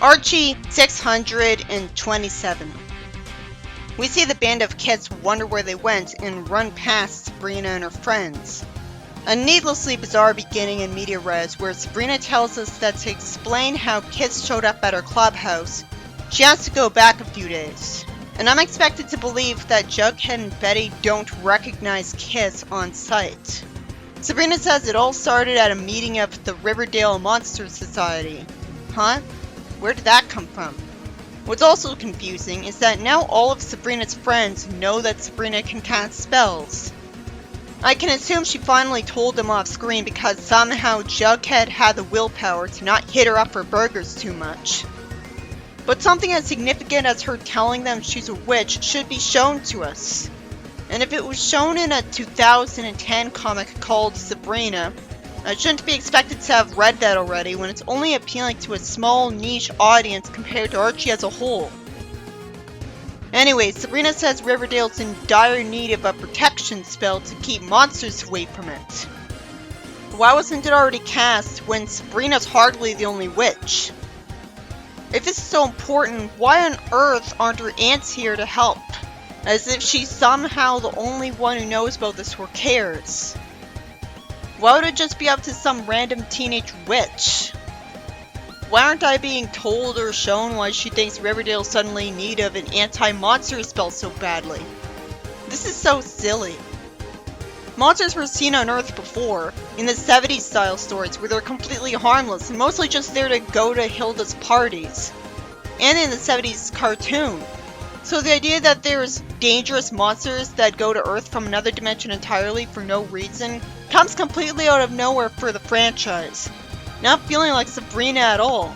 Archie 627. We see the band of kids wonder where they went and run past Sabrina and her friends. A needlessly bizarre beginning in media res where Sabrina tells us that to explain how kids showed up at her clubhouse, she has to go back a few days. And I'm expected to believe that Jughead and Betty don't recognize kids on sight. Sabrina says it all started at a meeting of the Riverdale Monster Society. Huh? Where did that come from? What's also confusing is that now all of Sabrina's friends know that Sabrina can cast spells. I can assume she finally told them off screen because somehow Jughead had the willpower to not hit her up for burgers too much. But something as significant as her telling them she's a witch should be shown to us. And if it was shown in a 2010 comic called Sabrina, I shouldn't be expected to have read that already when it's only appealing to a small niche audience compared to Archie as a whole. Anyway, Sabrina says Riverdale's in dire need of a protection spell to keep monsters away from it. Why wasn't it already cast when Sabrina's hardly the only witch? If this is so important, why on earth aren't her aunts here to help? As if she's somehow the only one who knows about this or cares. Why would it just be up to some random teenage witch? Why aren't I being told or shown why she thinks Riverdale's suddenly in need of an anti-monster spell so badly? This is so silly. Monsters were seen on Earth before, in the 70s style stories where they're completely harmless and mostly just there to go to Hilda's parties. And in the 70s cartoon. So the idea that there's dangerous monsters that go to Earth from another dimension entirely for no reason comes completely out of nowhere for the franchise. Not feeling like Sabrina at all.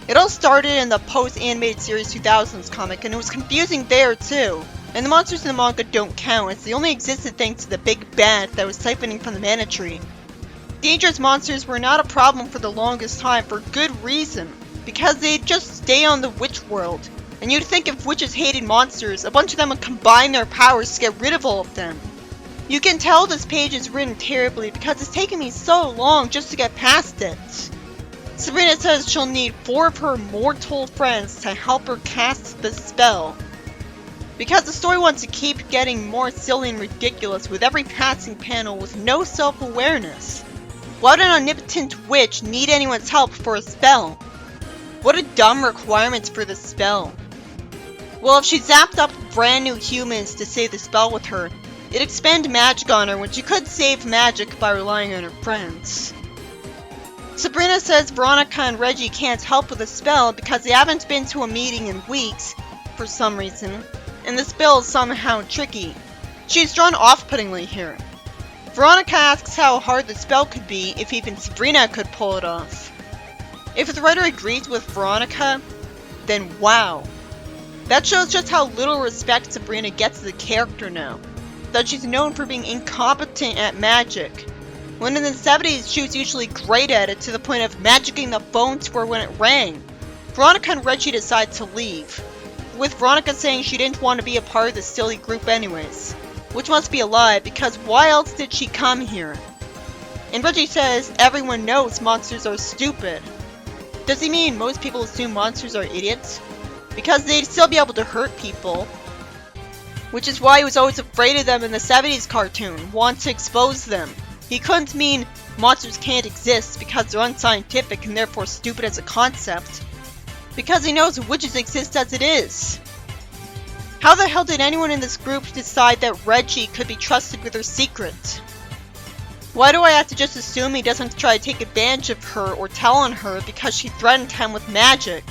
It all started in the post-animated series 2000s comic and it was confusing there too. And the monsters in the manga don't count as they only existed thanks to the big bat that was siphoning from the mana tree. Dangerous monsters were not a problem for the longest time for good reason, because they'd just stay on the witch world. And you'd think if witches hated monsters, a bunch of them would combine their powers to get rid of all of them. You can tell this page is written terribly because it's taken me so long just to get past it. Sabrina says she'll need 4 of her mortal friends to help her cast the spell. Because the story wants to keep getting more silly and ridiculous with every passing panel with no self-awareness. Why would an omnipotent witch need anyone's help for a spell? What a dumb requirement for the spell. Well, if she zapped up brand new humans to save the spell with her, it'd expend magic on her when she could save magic by relying on her friends. Sabrina says Veronica and Reggie can't help with the spell because they haven't been to a meeting in weeks, for some reason, and the spell is somehow tricky. She's drawn off-puttingly here. Veronica asks how hard the spell could be if even Sabrina could pull it off. If the writer agrees with Veronica, then wow. That shows just how little respect Sabrina gets as a character now. That she's known for being incompetent at magic. When in the 70s she was usually great at it to the point of magicking the phone to her when it rang. Veronica and Reggie decide to leave, with Veronica saying she didn't want to be a part of the silly group anyways. Which must be a lie, because why else did she come here? And Reggie says everyone knows monsters are stupid. Does he mean most people assume monsters are idiots? Because they'd still be able to hurt people. Which is why he was always afraid of them in the 70s cartoon, want to expose them. He couldn't mean monsters can't exist because they're unscientific and therefore stupid as a concept. Because he knows witches exist as it is. How the hell did anyone in this group decide that Reggie could be trusted with her secret? Why do I have to just assume he doesn't try to take advantage of her or tell on her because she threatened him with magic?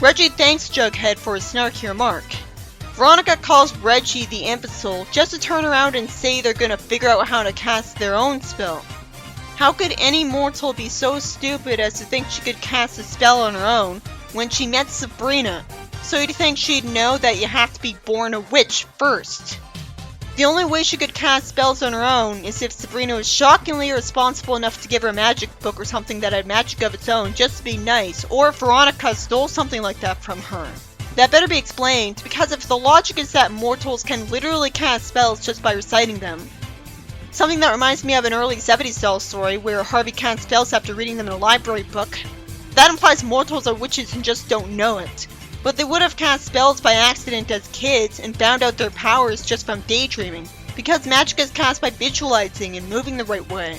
Reggie thanks Jughead for his snarky remark. Veronica calls Reggie the imbecile just to turn around and say they're gonna figure out how to cast their own spell. How could any mortal be so stupid as to think she could cast a spell on her own when she met Sabrina? So you'd think she'd know that you have to be born a witch first. The only way she could cast spells on her own is if Sabrina was shockingly irresponsible enough to give her a magic book or something that had magic of its own just to be nice, or if Veronica stole something like that from her. That better be explained, because if the logic is that mortals can literally cast spells just by reciting them, something that reminds me of an early 70s style story where Harvey cast spells after reading them in a library book, That implies mortals are witches and just don't know it. But they would have cast spells by accident as kids and found out their powers just from daydreaming, because magic is cast by visualizing and moving the right way.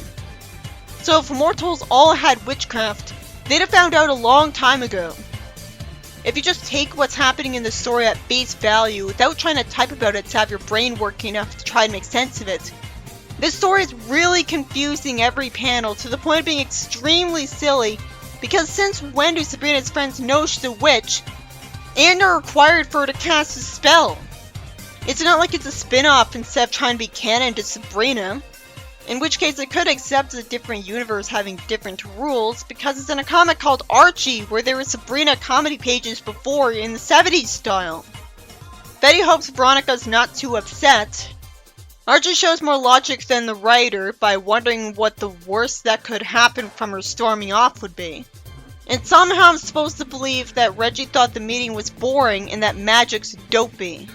So if mortals all had witchcraft, they'd have found out a long time ago. If you just take what's happening in the story at face value without trying to type about it to have your brain work enough to try to make sense of it, this story is really confusing every panel to the point of being extremely silly, because since when do Sabrina's friends know she's a witch and are required for her to cast a spell? It's not like it's a spin-off instead of trying to be canon to Sabrina, in which case I could accept a different universe having different rules, because it's in a comic called Archie where there were Sabrina comedy pages before in the 70s style. Betty hopes Veronica's not too upset. Archie shows more logic than the writer by wondering what the worst that could happen from her storming off would be. And somehow I'm supposed to believe that Reggie thought the meeting was boring and that magic's dopey.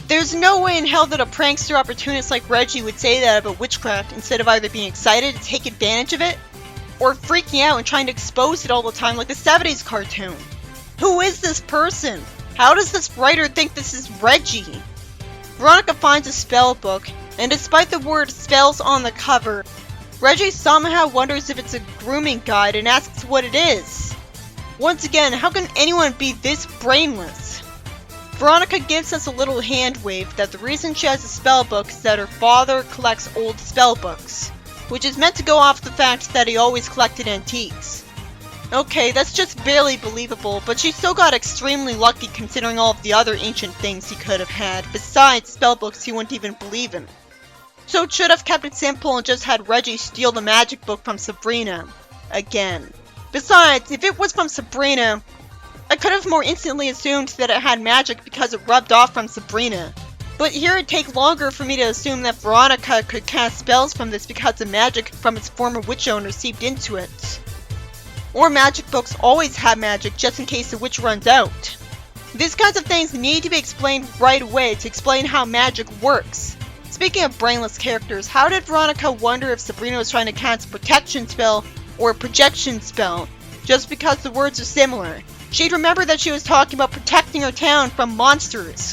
There's no way in hell that a prankster opportunist like Reggie would say that about witchcraft instead of either being excited to take advantage of it, or freaking out and trying to expose it all the time like the 70s cartoon. Who is this person? How does this writer think this is Reggie? Veronica finds a spell book, and despite the word spells on the cover, Reggie somehow wonders if it's a grooming guide and asks what it is. Once again, how can anyone be this brainless? Veronica gives us a little hand wave that the reason she has a spell book is that her father collects old spell books, which is meant to go off the fact that he always collected antiques. Okay, that's just barely believable, but she still got extremely lucky considering all of the other ancient things he could have had, besides spellbooks he wouldn't even believe in. So it should have kept it simple and just had Reggie steal the magic book from Sabrina. Again. Besides, if it was from Sabrina, I could have more instantly assumed that it had magic because it rubbed off from Sabrina. But here it'd take longer for me to assume that Veronica could cast spells from this because the magic from its former witch owner seeped into it. Or magic books always have magic just in case the witch runs out. These kinds of things need to be explained right away to explain how magic works. Speaking of brainless characters, how did Veronica wonder if Sabrina was trying to cast a protection spell or a projection spell just because the words are similar? She'd remember that she was talking about protecting her town from monsters.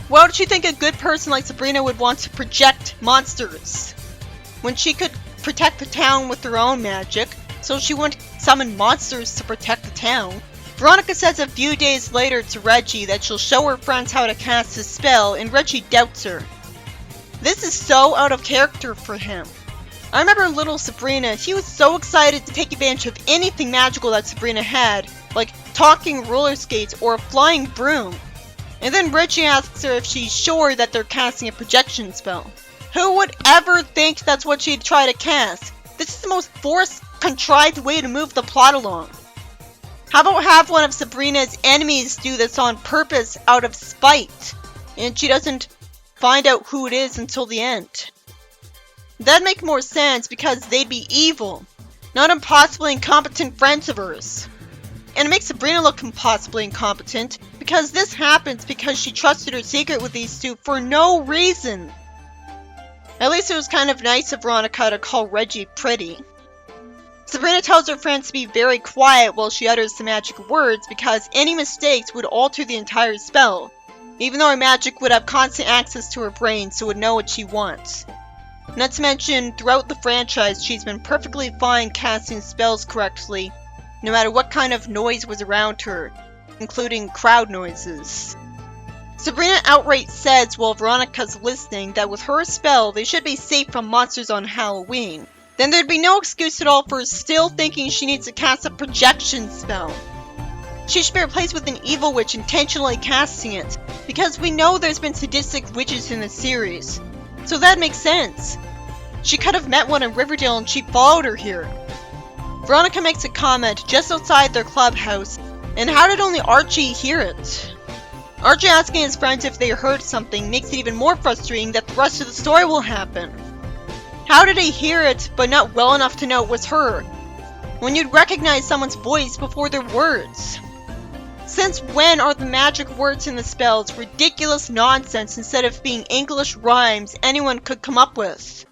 Why would she think a good person like Sabrina would want to project monsters when she could protect the town with her own magic, so she wouldn't summon monsters to protect the town? Veronica says a few days later to Reggie that she'll show her friends how to cast a spell, and Reggie doubts her. This is so out of character for him. I remember little Sabrina, he was so excited to take advantage of anything magical that Sabrina had, like talking roller skates or a flying broom. And then Reggie asks her if she's sure that they're casting a projection spell. Who would ever think that's what she'd try to cast? This is the most forced, contrived way to move the plot along. How about have one of Sabrina's enemies do this on purpose out of spite, and she doesn't find out who it is until the end? That'd make more sense because they'd be evil, not impossibly incompetent friends of hers. And it makes Sabrina look impossibly incompetent because this happens because she trusted her secret with these two for no reason. At least it was kind of nice of Veronica to call Reggie pretty. Sabrina tells her friends to be very quiet while she utters the magic words because any mistakes would alter the entire spell, even though her magic would have constant access to her brain so it would know what she wants. Not to mention, throughout the franchise, she's been perfectly fine casting spells correctly, no matter what kind of noise was around her, including crowd noises. Sabrina outright says while Veronica's listening that with her spell, they should be safe from monsters on Halloween. Then there'd be no excuse at all for her still thinking she needs to cast a projection spell. She should be replaced with an evil witch intentionally casting it, because we know there's been sadistic witches in the series. So that makes sense. She could have met one in Riverdale and she followed her here. Veronica makes a comment just outside their clubhouse, and how did only Archie hear it? Archie asking his friends if they heard something makes it even more frustrating that the rest of the story will happen. How did he hear it, but not well enough to know it was her, when you'd recognize someone's voice before their words? Since when are the magic words in the spells ridiculous nonsense instead of being English rhymes anyone could come up with?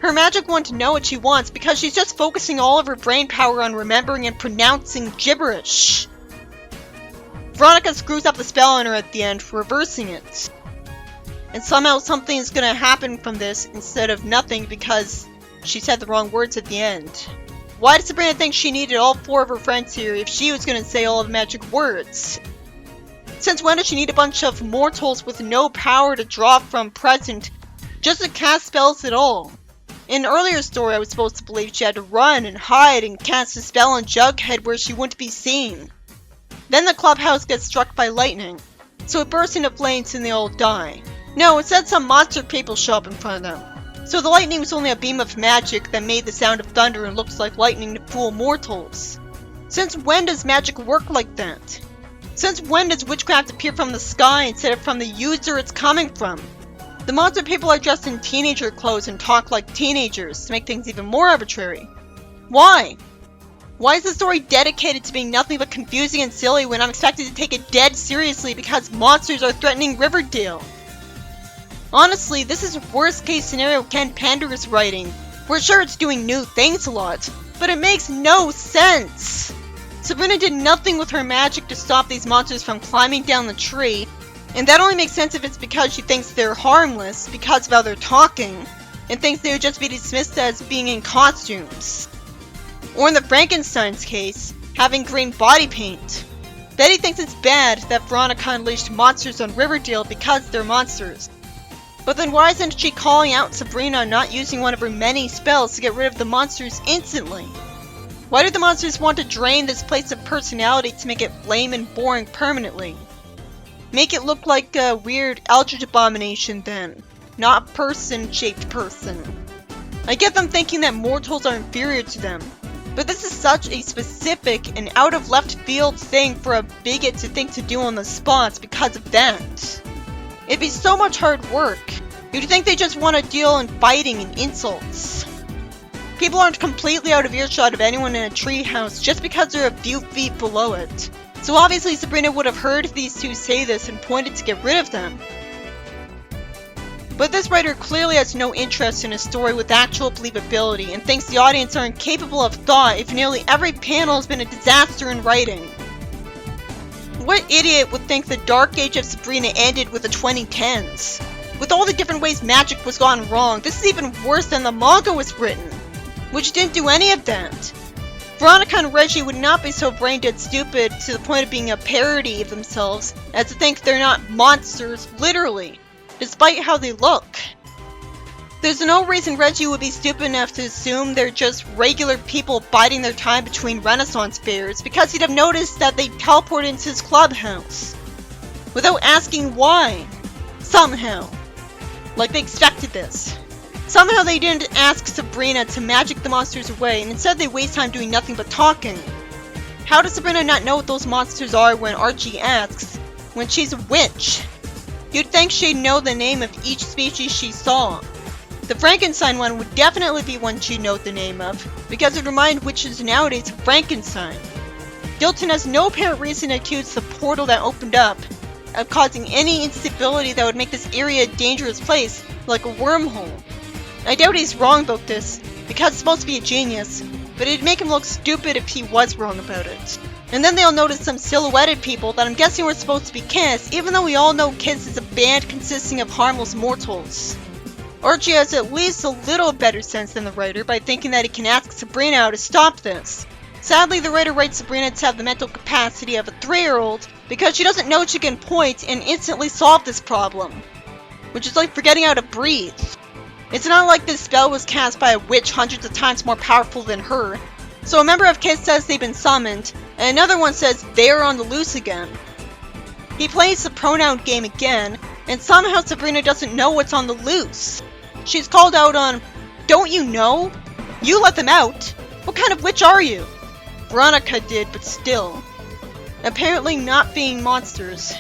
Her magic won't know what she wants because she's just focusing all of her brain power on remembering and pronouncing gibberish. Veronica screws up the spell on her at the end, reversing it. And somehow something's gonna happen from this instead of nothing because she said the wrong words at the end. Why did Sabrina think she needed all 4 of her friends here if she was gonna say all of the magic words? Since when does she need a bunch of mortals with no power to draw from present just to cast spells at all? In an earlier story, I was supposed to believe she had to run and hide and cast a spell on Jughead where she wouldn't be seen. Then the clubhouse gets struck by lightning, so it bursts into flames and they all die. No, instead some monster people show up in front of them. So the lightning was only a beam of magic that made the sound of thunder and looks like lightning to fool mortals. Since when does magic work like that? Since when does witchcraft appear from the sky instead of from the user it's coming from? The monster people are dressed in teenager clothes and talk like teenagers to make things even more arbitrary. Why? Why is the story dedicated to being nothing but confusing and silly when I'm expected to take it dead seriously because monsters are threatening Riverdale? Honestly, this is worst case scenario Ken Pender's writing. We're sure it's doing new things a lot, but it makes no sense. Sabrina did nothing with her magic to stop these monsters from climbing down the tree, and that only makes sense if it's because she thinks they're harmless because of how they're talking, and thinks they would just be dismissed as being in costumes. Or in the Frankenstein's case, having green body paint. Betty thinks it's bad that Veronica unleashed monsters on Riverdale because they're monsters. But then why isn't she calling out Sabrina not using one of her many spells to get rid of the monsters instantly? Why do the monsters want to drain this place of personality to make it lame and boring permanently? Make it look like a weird eldritch abomination then, not a person-shaped person. I get them thinking that mortals are inferior to them, but this is such a specific and out-of-left-field thing for a bigot to think to do on the spot because of that. It'd be so much hard work. You'd think they just want to deal in fighting and insults. People aren't completely out of earshot of anyone in a treehouse just because they're a few feet below it. So obviously Sabrina would have heard these two say this and pointed to get rid of them. But this writer clearly has no interest in a story with actual believability and thinks the audience are incapable of thought if nearly every panel has been a disaster in writing. What idiot would think the dark age of Sabrina ended with the 2010s? With all the different ways magic was gone wrong, this is even worse than the manga was written, which didn't do any of that. Veronica and Reggie would not be so brain-dead stupid to the point of being a parody of themselves as to think they're not monsters, literally, despite how they look. There's no reason Reggie would be stupid enough to assume they're just regular people biding their time between Renaissance fairs because he'd have noticed that they teleport into his clubhouse without asking why. Somehow. Like they expected this. Somehow they didn't ask Sabrina to magic the monsters away, and instead they waste time doing nothing but talking. How does Sabrina not know what those monsters are when Archie asks, when she's a witch? You'd think she'd know the name of each species she saw. The Frankenstein one would definitely be one she'd know the name of, because it would remind witches nowadays of Frankenstein. Dilton has no apparent reason to accuse the portal that opened up of causing any instability that would make this area a dangerous place, like a wormhole. I doubt he's wrong about this, because it's supposed to be a genius, but it'd make him look stupid if he was wrong about it. And then they'll notice some silhouetted people that I'm guessing were supposed to be Kiss, even though we all know Kiss is a band consisting of harmless mortals. Archie has at least a little better sense than the writer by thinking that he can ask Sabrina how to stop this. Sadly, the writer writes Sabrina to have the mental capacity of a 3-year-old because she doesn't know she can point and instantly solve this problem, which is like forgetting how to breathe. It's not like this spell was cast by a witch hundreds of times more powerful than her. So a member of Kiss says they've been summoned, and another one says they're on the loose again. He plays the pronoun game again, and somehow Sabrina doesn't know what's on the loose. She's called out on, "Don't you know? You let them out. What kind of witch are you?" Veronica did, but still. Apparently not being monsters.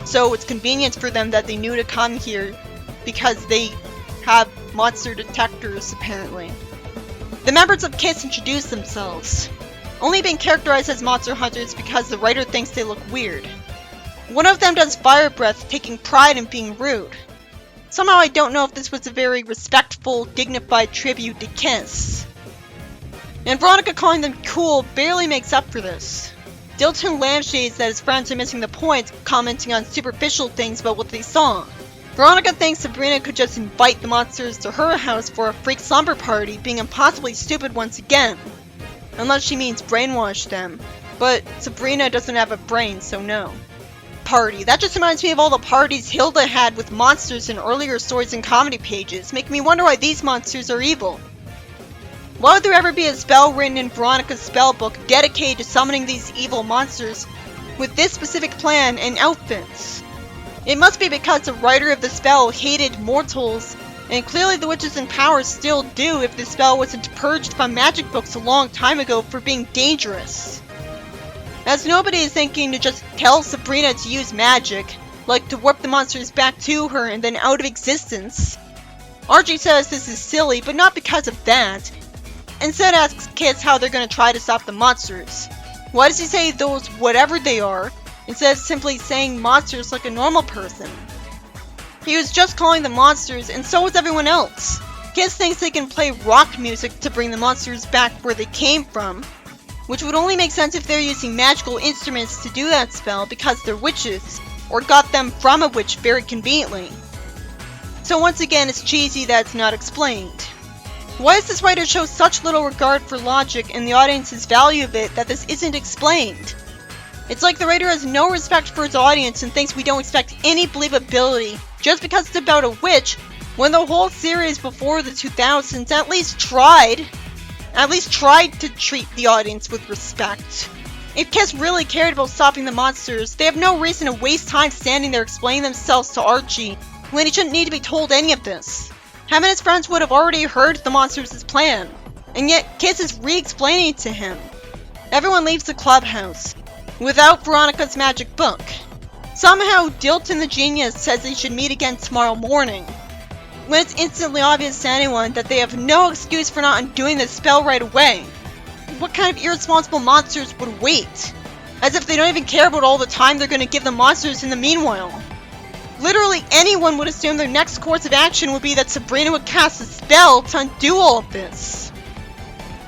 So it's convenient for them that they knew to come here because they have monster detectors, apparently. The members of Kiss introduce themselves, only being characterized as monster hunters because the writer thinks they look weird. One of them does fire breath, taking pride in being rude. Somehow I don't know if this was a very respectful, dignified tribute to Kiss. And Veronica calling them cool barely makes up for this. Dilton lampshades that his friends are missing the point, commenting on superficial things about what they saw. Veronica thinks Sabrina could just invite the monsters to her house for a freak slumber party, being impossibly stupid once again. Unless she means brainwash them. But Sabrina doesn't have a brain, so no. Party. That just reminds me of all the parties Hilda had with monsters in earlier stories and comedy pages, making me wonder why these monsters are evil. Why would there ever be a spell written in Veronica's spellbook dedicated to summoning these evil monsters with this specific plan and outfits? It must be because the writer of the spell hated mortals, and clearly the witches in power still do if the spell wasn't purged from magic books a long time ago for being dangerous. As nobody is thinking to just tell Sabrina to use magic, like to warp the monsters back to her and then out of existence. Archie says this is silly, but not because of that. Instead asks Kiss how they're going to try to stop the monsters. Why does he say those whatever they are, instead of simply saying monsters like a normal person? He was just calling them monsters, and so was everyone else. Kiss thinks they can play rock music to bring the monsters back where they came from, which would only make sense if they're using magical instruments to do that spell because they're witches, or got them from a witch very conveniently. So once again, it's cheesy that it's not explained. Why does this writer show such little regard for logic and the audience's value of it that this isn't explained? It's like the writer has no respect for his audience and thinks we don't expect any believability just because it's about a witch, when the whole series before the 2000s at least tried to treat the audience with respect. If Kiss really cared about stopping the monsters, they have no reason to waste time standing there explaining themselves to Archie, when he shouldn't need to be told any of this. Him and his friends would have already heard the monsters' plan, and yet Kiss is re-explaining it to him. Everyone leaves the clubhouse, without Veronica's magic book. Somehow, Dilton the genius says they should meet again tomorrow morning, when it's instantly obvious to anyone that they have no excuse for not undoing the spell right away. What kind of irresponsible monsters would wait? As if they don't even care about all the time they're going to give the monsters in the meanwhile. Literally anyone would assume their next course of action would be that Sabrina would cast a spell to undo all of this.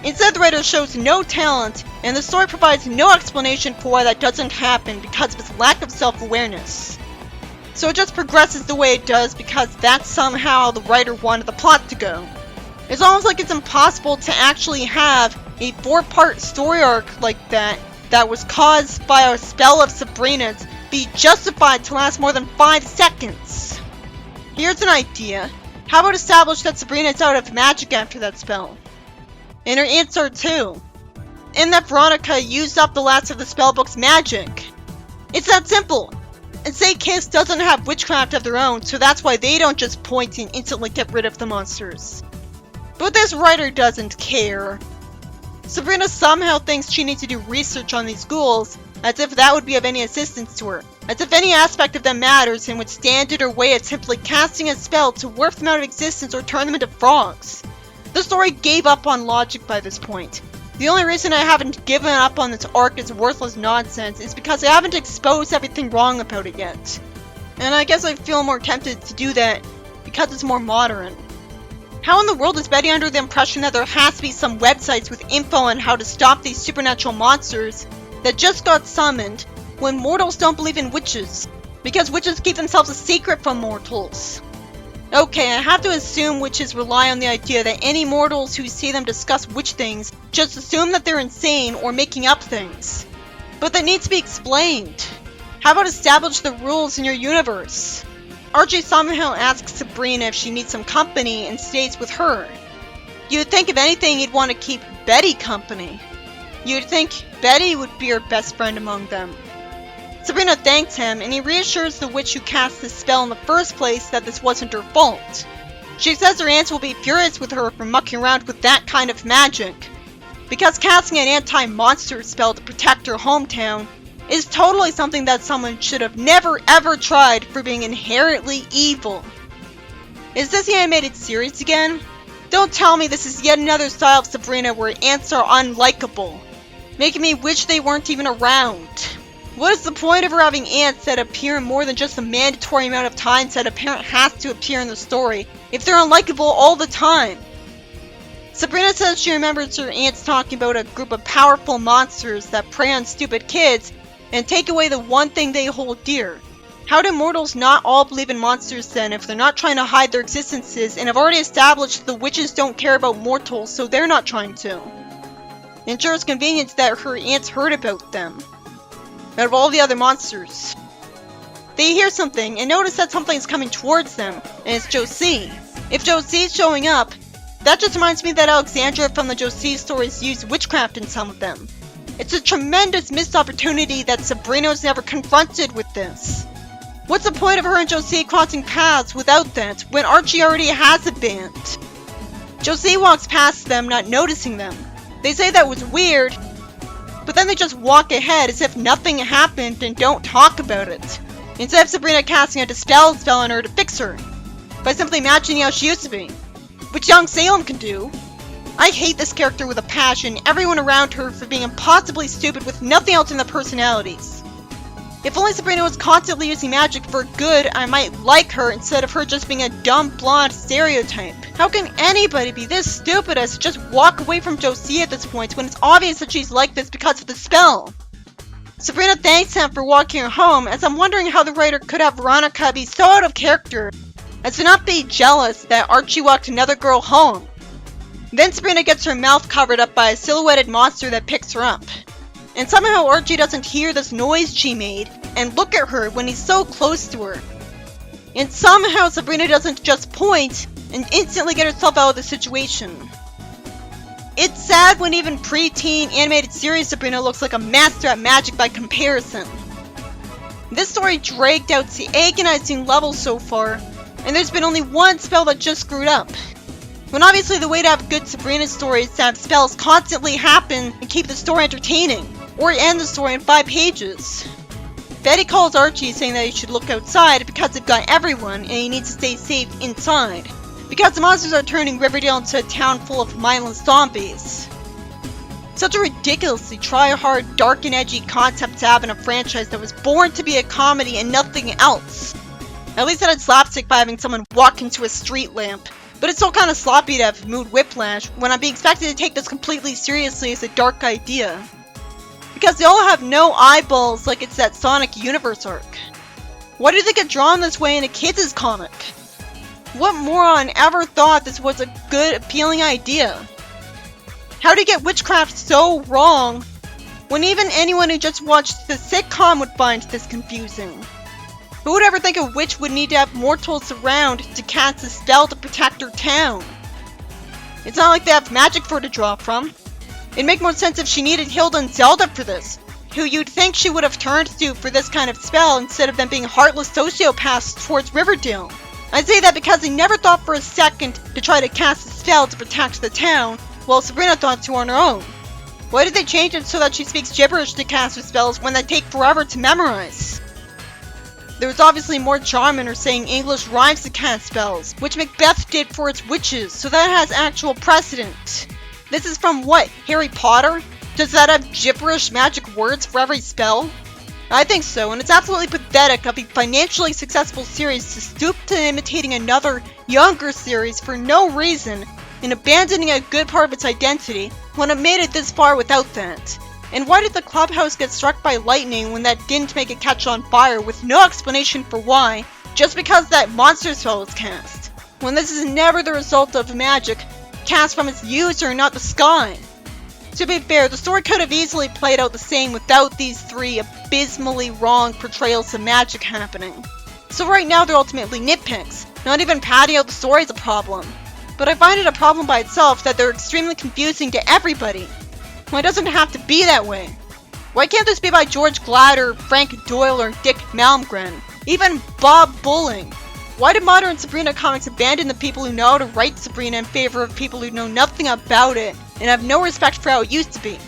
Instead, the writer shows no talent, and the story provides no explanation for why that doesn't happen because of its lack of self-awareness. So it just progresses the way it does because that's somehow the writer wanted the plot to go. It's almost like it's impossible to actually have a 4-part story arc like that was caused by a spell of Sabrina's be justified to last more than 5 seconds. Here's an idea. How about establish that Sabrina is out of magic after that spell? And her answer too. And that Veronica used up the last of the spellbook's magic. It's that simple. And say Kiss doesn't have witchcraft of their own, so that's why they don't just point and instantly get rid of the monsters. But this writer doesn't care. Sabrina somehow thinks she needs to do research on these ghouls, as if that would be of any assistance to her. As if any aspect of them matters and would stand in her way of simply casting a spell to warp them out of existence or turn them into frogs. The story gave up on logic by this point. The only reason I haven't given up on this arc as worthless nonsense is because I haven't exposed everything wrong about it yet. And I guess I feel more tempted to do that because it's more modern. How in the world is Betty under the impression that there has to be some websites with info on how to stop these supernatural monsters that just got summoned when mortals don't believe in witches? Because witches keep themselves a secret from mortals. Okay, I have to assume witches rely on the idea that any mortals who see them discuss witch things just assume that they're insane or making up things. But that needs to be explained. How about establish the rules in your universe? Archie somehow asks Sabrina if she needs some company and stays with her. You'd think if anything he'd want to keep Betty company. You'd think Betty would be her best friend among them. Sabrina thanks him, and he reassures the witch who cast the spell in the first place that this wasn't her fault. She says her aunts will be furious with her for mucking around with that kind of magic, because casting an anti-monster spell to protect her hometown is totally something that someone should have never ever tried for being inherently evil. Is this the animated series again? Don't tell me this is yet another style of Sabrina where aunts are unlikable, making me wish they weren't even around. What is the point of her having ants that appear in more than just the mandatory amount of times that a parent has to appear in the story if they're unlikable all the time? Sabrina says she remembers her aunts talking about a group of powerful monsters that prey on stupid kids and take away the one thing they hold dear. How do mortals not all believe in monsters then if they're not trying to hide their existences and have already established the witches don't care about mortals, so they're not trying to? Ensures convenience that her aunts heard about them. Out of all the other monsters. They hear something and notice that something's coming towards them, and it's Josie. If Josie's showing up, that just reminds me that Alexandra from the Josie stories used witchcraft in some of them. It's a tremendous missed opportunity that Sabrina was never confronted with this. What's the point of her and Josie crossing paths without that, when Archie already has a band? Josie walks past them, not noticing them. They say that was weird, but then they just walk ahead as if nothing happened and don't talk about it. Instead of Sabrina casting a dispel spell on her to fix her, by simply imagining how she used to be, which young Salem can do. I hate this character with a passion, everyone around her for being impossibly stupid with nothing else in their personalities. If only Sabrina was constantly using magic for good, I might like her instead of her just being a dumb blonde stereotype. How can anybody be this stupid as to just walk away from Josie at this point when it's obvious that she's like this because of the spell? Sabrina thanks him for walking her home, as I'm wondering how the writer could have Veronica be so out of character as to not be jealous that Archie walked another girl home. Then Sabrina gets her mouth covered up by a silhouetted monster that picks her up. And somehow Archie doesn't hear this noise she made and look at her when he's so close to her. And somehow Sabrina doesn't just point and instantly get herself out of the situation. It's sad when even pre-teen animated series Sabrina looks like a master at magic by comparison. This story dragged out to agonizing levels so far, and there's been only one spell that just screwed up. When obviously the way to have good Sabrina stories is to have spells constantly happen and keep the story entertaining, or end the story in 5 pages. Betty calls Archie saying that he should look outside because they've got everyone and he needs to stay safe inside, because the monsters are turning Riverdale into a town full of mindless zombies. Such a ridiculously try-hard, dark and edgy concept to have in a franchise that was born to be a comedy and nothing else. At least it had slapstick by having someone walk into a street lamp, but it's still kind of sloppy to have mood whiplash when I'm being expected to take this completely seriously as a dark idea. Because they all have no eyeballs like it's that Sonic Universe arc. Why do they get drawn this way in a kids' comic? What moron ever thought this was a good, appealing idea? How do you get witchcraft so wrong when even anyone who just watched the sitcom would find this confusing? Who would ever think a witch would need to have mortals around to cast a spell to protect her town? It's not like they have magic for her to draw from. It'd make more sense if she needed Hilda and Zelda for this, who you'd think she would have turned to for this kind of spell instead of them being heartless sociopaths towards Riverdale. I say that because they never thought for a second to try to cast a spell to protect the town, while Sabrina thought to on her own. Why did they change it so that she speaks gibberish to cast her spells when they take forever to memorize? There was obviously more charm in her saying English rhymes to cast spells, which Macbeth did for its witches, so that has actual precedent. This is from what, Harry Potter? Does that have gibberish magic words for every spell? I think so, and it's absolutely pathetic of a financially successful series to stoop to imitating another, younger series for no reason and abandoning a good part of its identity when it made it this far without that. And why did the clubhouse get struck by lightning when that didn't make it catch on fire with no explanation for why, just because that monster spell was cast? When this is never the result of magic cast from its user, not the sky. To be fair, the story could have easily played out the same without these 3 abysmally wrong portrayals of magic happening. So right now they're ultimately nitpicks. Not even padding out the story is a problem. But I find it a problem by itself that they're extremely confusing to everybody. Well, it doesn't have to be that way. Why can't this be by George Glad or Frank Doyle or Dick Malmgren? Even Bob Bulling? Why did modern Sabrina comics abandon the people who know how to write Sabrina in favor of people who know nothing about it and have no respect for how it used to be?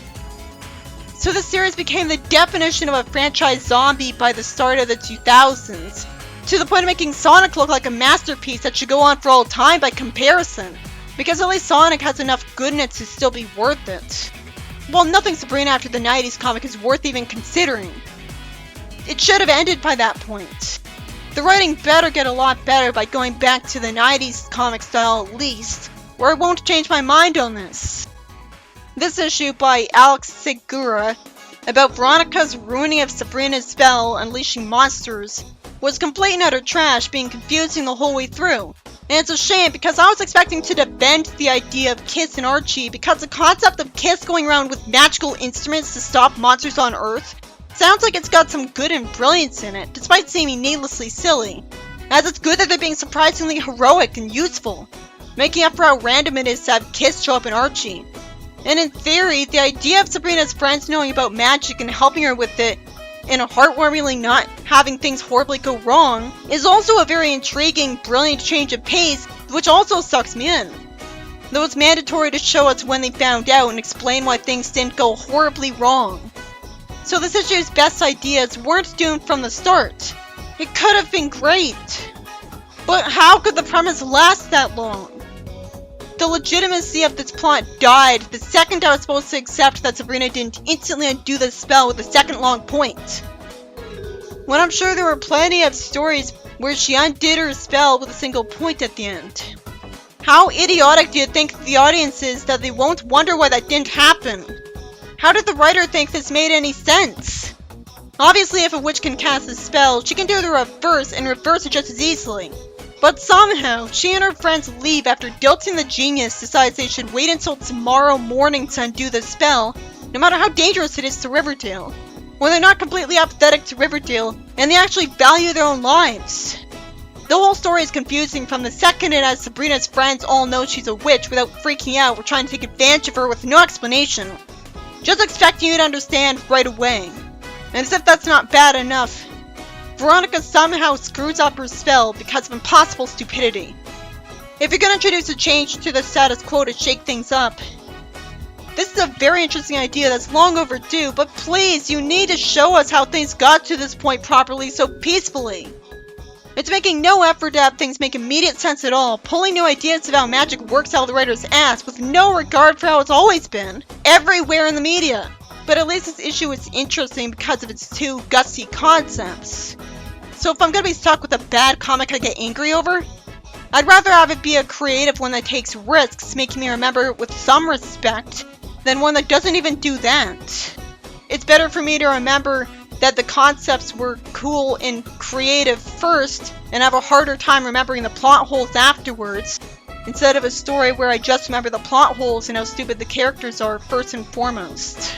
So the series became the definition of a franchise zombie by the start of the 2000s, to the point of making Sonic look like a masterpiece that should go on for all time by comparison, because at least Sonic has enough good in it to still be worth it. Well, nothing Sabrina after the 90s comic is worth even considering. It should have ended by that point. The writing better get a lot better by going back to the 90s comic style at least, or I won't change my mind on this. This issue by Alex Segura about Veronica's ruining of Sabrina's spell unleashing monsters was complete and utter trash, being confusing the whole way through. And it's a shame because I was expecting to defend the idea of Kiss and Archie because the concept of Kiss going around with magical instruments to stop monsters on Earth sounds like it's got some good and brilliance in it, despite seeming needlessly silly. As it's good that they're being surprisingly heroic and useful, making up for how random it is to have Kiss show up in Archie. And in theory, the idea of Sabrina's friends knowing about magic and helping her with it, and a heartwarmingly not having things horribly go wrong, is also a very intriguing, brilliant change of pace, which also sucks me in. Though it's mandatory to show us when they found out and explain why things didn't go horribly wrong. So this issue's best ideas weren't doomed from the start. It could have been great. But how could the premise last that long? The legitimacy of this plot died the second I was supposed to accept that Sabrina didn't instantly undo the spell with a second long point. When I'm sure there were plenty of stories where she undid her spell with a single point at the end. How idiotic do you think the audience is that they won't wonder why that didn't happen? How did the writer think this made any sense? Obviously, if a witch can cast a spell, she can do the reverse and reverse it just as easily. But somehow, she and her friends leave after Dilton the genius decides they should wait until tomorrow morning to undo the spell, no matter how dangerous it is to Riverdale. When they're not completely apathetic to Riverdale, and they actually value their own lives. The whole story is confusing from the second it has Sabrina's friends all know she's a witch without freaking out or trying to take advantage of her with no explanation. Just expecting you to understand right away. And as if that's not bad enough, Veronica somehow screws up her spell because of impossible stupidity. If you're gonna introduce a change to the status quo to shake things up, this is a very interesting idea that's long overdue, but please, you need to show us how things got to this point properly so peacefully. It's making no effort to have things make immediate sense at all, pulling new ideas of how magic works out of the writer's ass with no regard for how it's always been, everywhere in the media. But at least this issue is interesting because of its two gutsy concepts. So if I'm gonna be stuck with a bad comic I get angry over, I'd rather have it be a creative one that takes risks, making me remember it with some respect, than one that doesn't even do that. It's better for me to remember that the concepts were cool and creative first, and have a harder time remembering the plot holes afterwards, instead of a story where I just remember the plot holes and how stupid the characters are first and foremost.